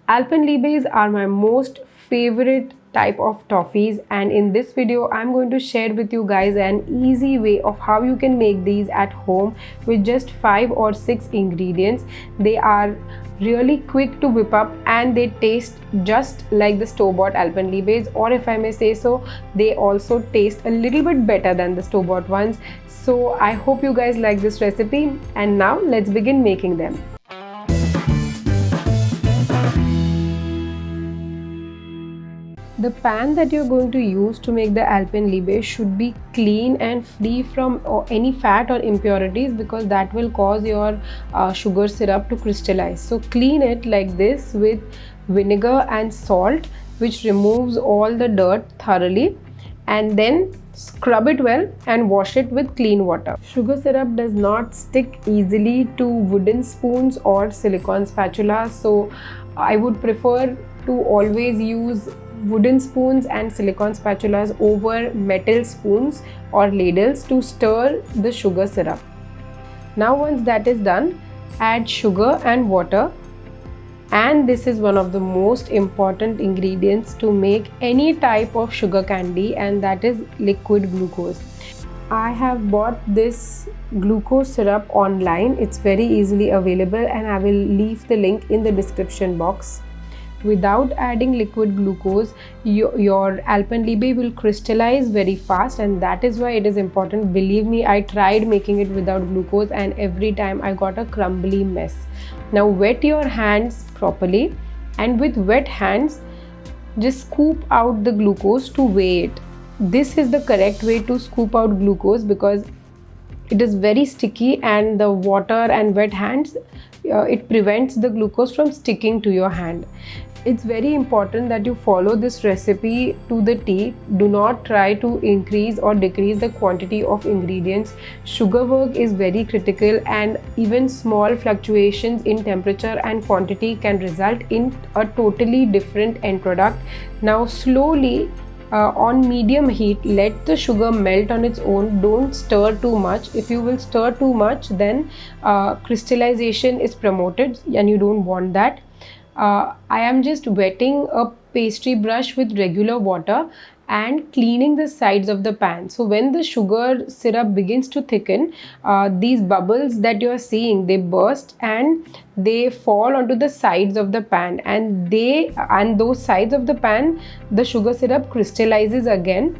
Alpenliebes are my most favorite type of toffees, and in this video I'm going to share with you guys an easy way of how you can make these at home with just 5 or 6 ingredients. They are really quick to whip up and they taste just like the store-bought Alpenliebes, or if I may say so, they also taste a little bit better than the store-bought ones. So I hope you guys like this recipe, and now let's begin making them. The pan that you're going to use to make the Alpenliebe should be clean and free from any fat or impurities, because that will cause your sugar syrup to crystallize. So clean it like this with vinegar and salt, which removes all the dirt thoroughly, and then scrub it well and wash it with clean water. Sugar syrup does not stick easily to wooden spoons or silicone spatulas, so I would prefer to always use wooden spoons and silicone spatulas over metal spoons or ladles to stir the sugar syrup. Now once that is done, add sugar and water, and this is one of the most important ingredients to make any type of sugar candy, and that is liquid glucose. I have bought this glucose syrup online. It's very easily available and I will leave the link in the description box. Without adding liquid glucose, your Alpenliebe will crystallize very fast, and that is why it is important. Believe me, I tried making it without glucose and every time I got a crumbly mess. Now wet your hands properly, and with wet hands just scoop out the glucose to weigh it. This is the correct way to scoop out glucose because it is very sticky, and the water and wet hands it prevents the glucose from sticking to your hand. It's very important that you follow this recipe to the T. Do not try to increase or decrease the quantity of ingredients. Sugar work is very critical, and even small fluctuations in temperature and quantity can result in a totally different end product. Now slowly, on medium heat, let the sugar melt on its own. Don't stir too much. If you will stir too much, then crystallization is promoted and you don't want that. I am just wetting a pastry brush with regular water and cleaning the sides of the pan. So when the sugar syrup begins to thicken, these bubbles that you are seeing, they burst and they fall onto the sides of the pan, and those sides of the pan, the sugar syrup crystallizes again.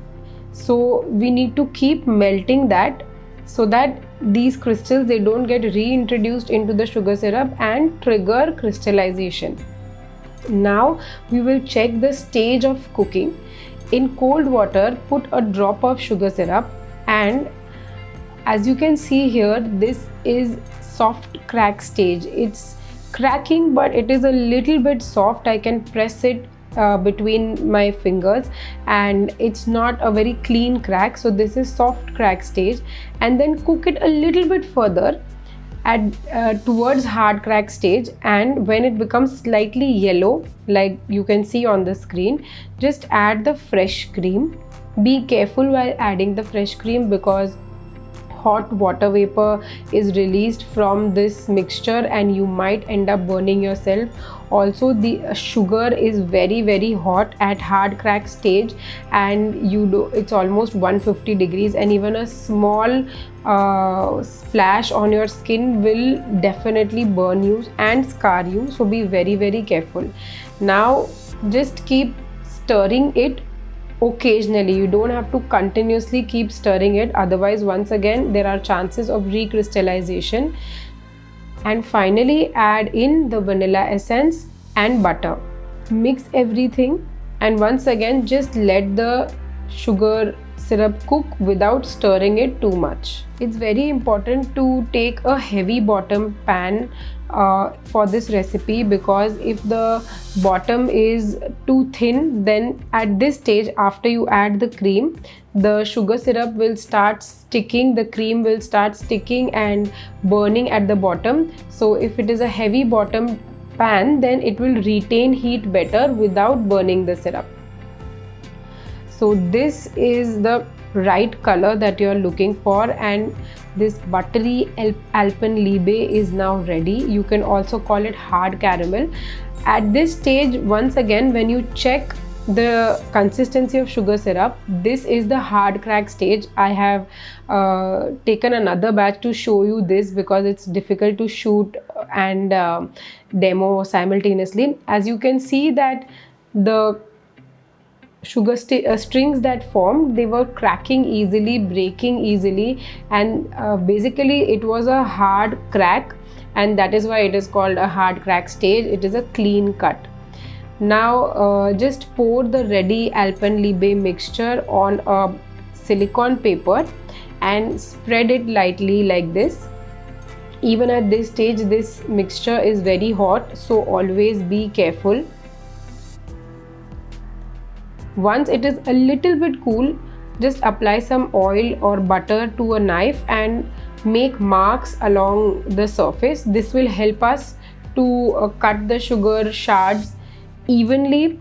So we need to keep melting that so that these crystals, they don't get reintroduced into the sugar syrup and trigger crystallization. Now we will check the stage of cooking. In cold water, put a drop of sugar syrup, and as you can see here, this is soft crack stage. It's cracking, but it is a little bit soft. I can press it between my fingers and it's not a very clean crack, so this is soft crack stage. And then cook it a little bit further at towards hard crack stage, and when it becomes slightly yellow like you can see on the screen, just add the fresh cream. Be careful while adding the fresh cream because hot water vapor is released from this mixture and you might end up burning yourself. Also, the sugar is very hot at hard crack stage, and it's almost 150 degrees, and even a small splash on your skin will definitely burn you and scar you, so be very careful. Now just keep stirring it occasionally. You don't have to continuously keep stirring it, otherwise once again there are chances of recrystallization. And finally add in the vanilla essence and butter. Mix everything, and once again just let the sugar syrup cook without stirring it too much. It's very important to take a heavy bottom pan for this recipe, because if the bottom is too thin, then at this stage after you add the cream, the sugar syrup will start sticking, the cream will start sticking and burning at the bottom. So if it is a heavy bottom pan, then it will retain heat better without burning the syrup. So this is the right color that you are looking for, and this buttery Alpenliebe is now ready. You can also call it hard caramel. At this stage, once again, when you check the consistency of sugar syrup, this is the hard crack stage. I have taken another batch to show you this because it's difficult to shoot and demo simultaneously. As you can see that the sugar strings that formed, they were cracking easily, breaking easily, and basically it was a hard crack, and that is why it is called a hard crack stage. It is a clean cut. Now just pour the ready Alpenliebe mixture on a silicone paper and spread it lightly like this. Even at this stage, this mixture is very hot, so always be careful. Once it is a little bit cool, just apply some oil or butter to a knife and make marks along the surface. This will help us to cut the sugar shards evenly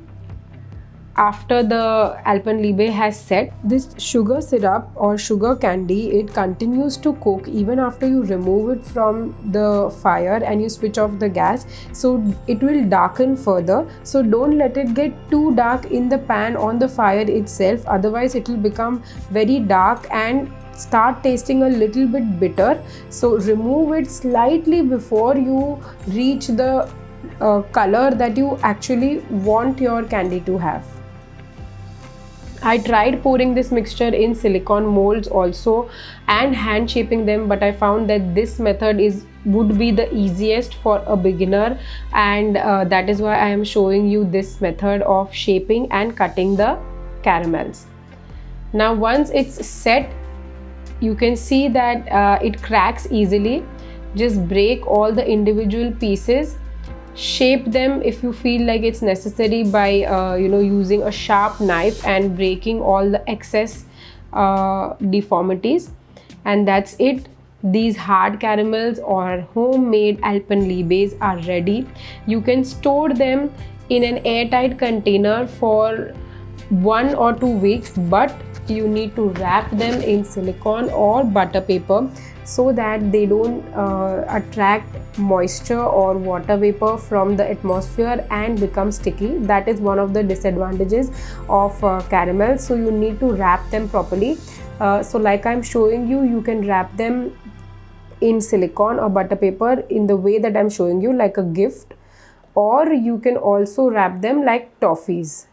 after the Alpenliebe has set. This sugar syrup or sugar candy, it continues to cook even after you remove it from the fire and you switch off the gas, so it will darken further. So don't let it get too dark in the pan on the fire itself, otherwise it will become very dark and start tasting a little bit bitter. So remove it slightly before you reach the color that you actually want your candy to have. I tried pouring this mixture in silicone molds also and hand shaping them, but I found that this method would be the easiest for a beginner, and that is why I am showing you this method of shaping and cutting the caramels. Now once it's set, you can see that it cracks easily. Just break all the individual pieces. Shape them if you feel like it's necessary by using a sharp knife and breaking all the excess deformities, and that's it. These hard caramels or homemade Alpenliebes are ready. You can store them in an airtight container for 1 or 2 weeks, but you need to wrap them in silicone or butter paper so that they don't attract moisture or water vapor from the atmosphere and become sticky. That is one of the disadvantages of caramel, so you need to wrap them properly. So like I'm showing you, you can wrap them in silicone or butter paper in the way that I'm showing you, like a gift, or you can also wrap them like toffees.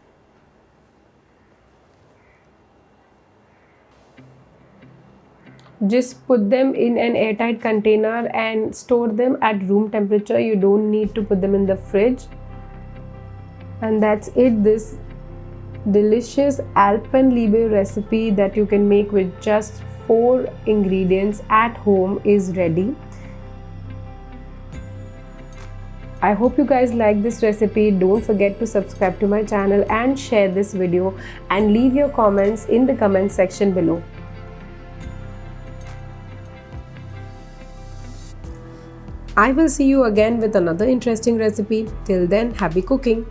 Just put them in an airtight container and store them at room temperature. You don't need to put them in the fridge. And that's it. This delicious Alpenliebe recipe that you can make with just 4 ingredients at home is ready. I hope you guys like this recipe. Don't forget to subscribe to my channel and share this video, and leave your comments in the comment section below. I will see you again with another interesting recipe. Till then, happy cooking!